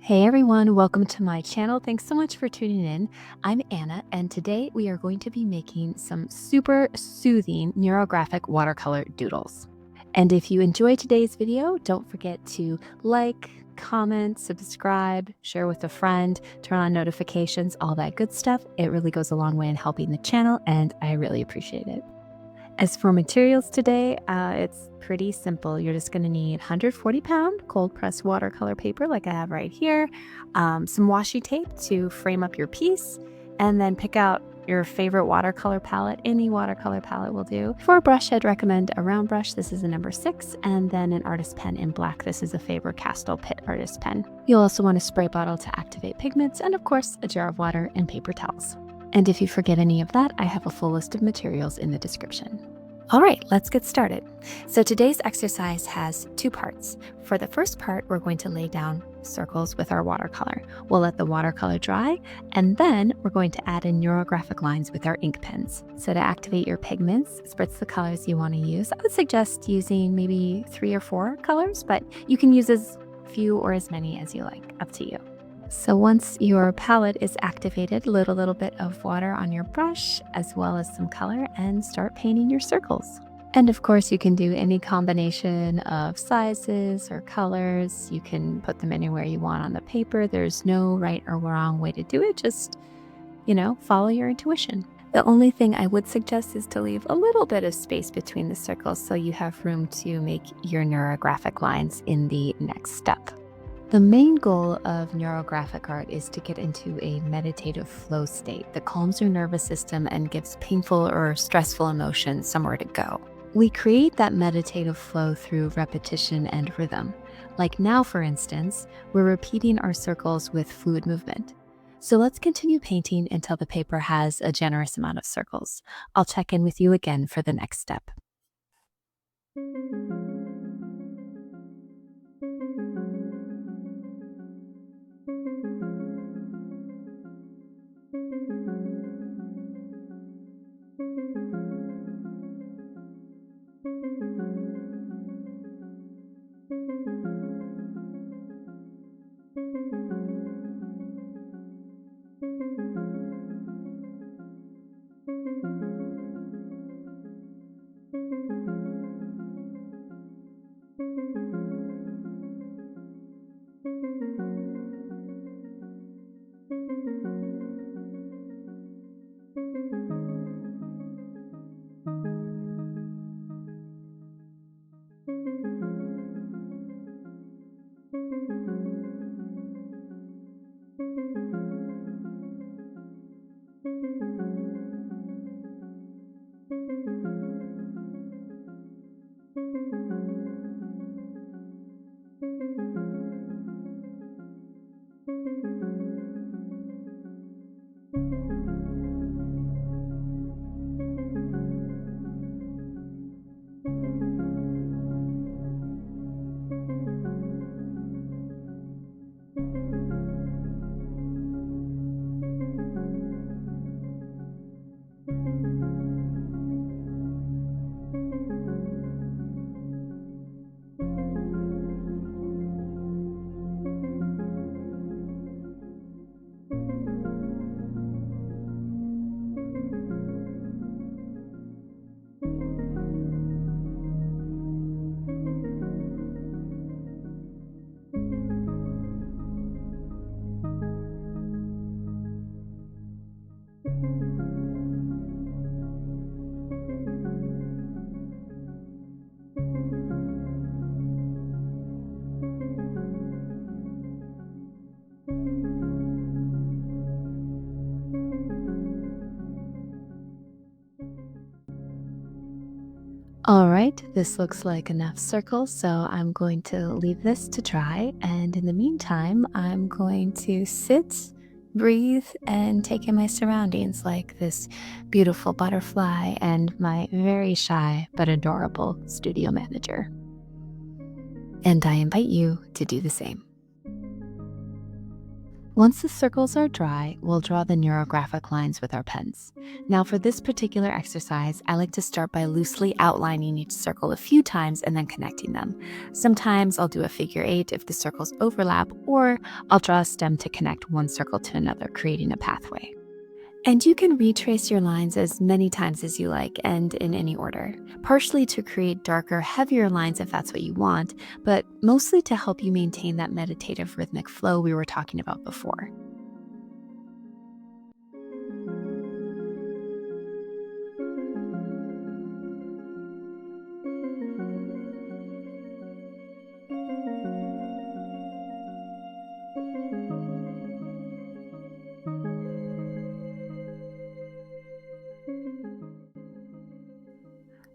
Hey everyone, welcome to my channel. Thanks so much for tuning in. I'm Anna, and today we are going to be making some super soothing neurographic watercolor doodles. And if you enjoyed today's video, don't forget to like, comment, subscribe, share with a friend, turn on notifications, all that good stuff. It really goes a long way in helping the channel, and I really appreciate it. As for materials today, it's pretty simple. You're just going to need 140-pound cold pressed watercolor paper like I have right here, some washi tape to frame up your piece, and then pick out your favorite watercolor palette. Any watercolor palette will do. For a brush, I'd recommend a round brush. This is a number 6, and then an artist pen in black. This is a Faber Castell PITT artist pen. You'll also want a spray bottle to activate pigments, and of course, a jar of water and paper towels. And if you forget any of that, I have a full list of materials in the description. All right, let's get started. So today's exercise has 2 parts. For the first part, we're going to lay down circles with our watercolor. We'll let the watercolor dry, and then we're going to add in neurographic lines with our ink pens. So to activate your pigments, spritz the colors you want to use. I would suggest using maybe 3 or 4 colors, but you can use as few or as many as you like, up to you. So once your palette is activated, load a little bit of water on your brush as well as some color and start painting your circles. And of course, you can do any combination of sizes or colors. You can put them anywhere you want on the paper. There's no right or wrong way to do it. Just, follow your intuition. The only thing I would suggest is to leave a little bit of space between the circles so you have room to make your neurographic lines in the next step. The main goal of neurographic art is to get into a meditative flow state that calms your nervous system and gives painful or stressful emotions somewhere to go. We create that meditative flow through repetition and rhythm. Like now, for instance, we're repeating our circles with fluid movement. So let's continue painting until the paper has a generous amount of circles. I'll check in with you again for the next step. All right, this looks like enough circles, so I'm going to leave this to dry. And in the meantime, I'm going to sit, breathe, and take in my surroundings like this beautiful butterfly and my very shy but adorable studio manager. And I invite you to do the same. Once the circles are dry, we'll draw the neurographic lines with our pens. Now for this particular exercise, I like to start by loosely outlining each circle a few times and then connecting them. Sometimes I'll do a figure 8 if the circles overlap, or I'll draw a stem to connect one circle to another, creating a pathway. And you can retrace your lines as many times as you like and in any order, partially to create darker, heavier lines if that's what you want, but mostly to help you maintain that meditative rhythmic flow we were talking about before.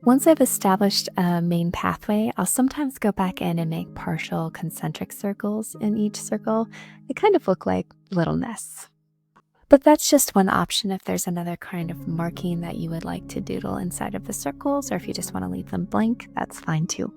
Once I've established a main pathway, I'll sometimes go back in and make partial concentric circles in each circle. They kind of look like little nests. But that's just one option if there's another kind of marking that you would like to doodle inside of the circles, or if you just want to leave them blank, that's fine too.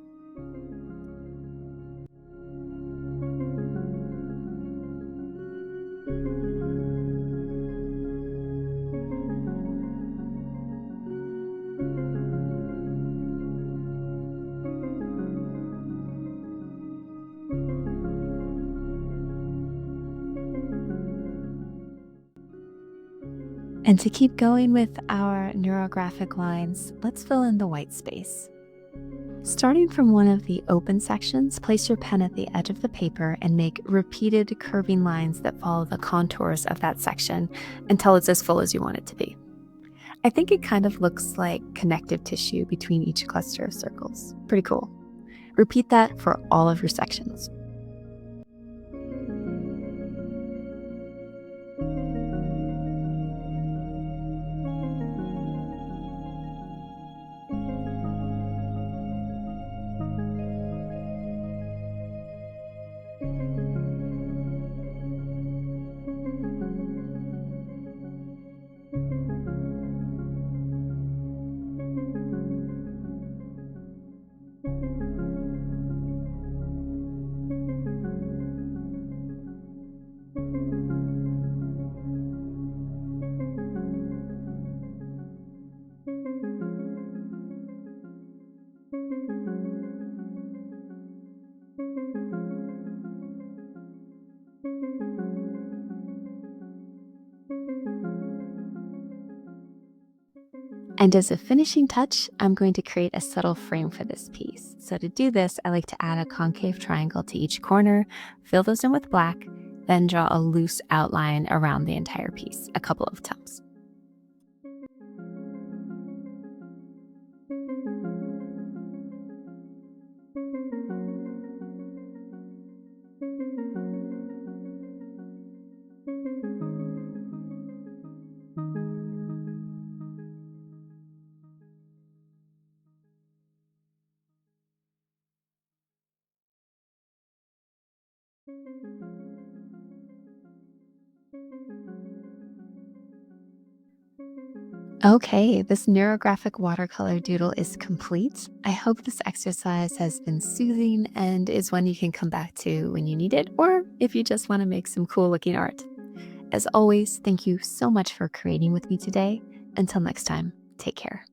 And to keep going with our neurographic lines, let's fill in the white space. Starting from one of the open sections, place your pen at the edge of the paper and make repeated curving lines that follow the contours of that section until it's as full as you want it to be. I think it kind of looks like connective tissue between each cluster of circles. Pretty cool. Repeat that for all of your sections. And as a finishing touch, I'm going to create a subtle frame for this piece. So to do this, I like to add a concave triangle to each corner, fill those in with black, then draw a loose outline around the entire piece a couple of times. Okay, this neurographic watercolor doodle is complete. I hope this exercise has been soothing and is one you can come back to when you need it, or if you just want to make some cool looking art. As always, thank you so much for creating with me today. Until next time, take care.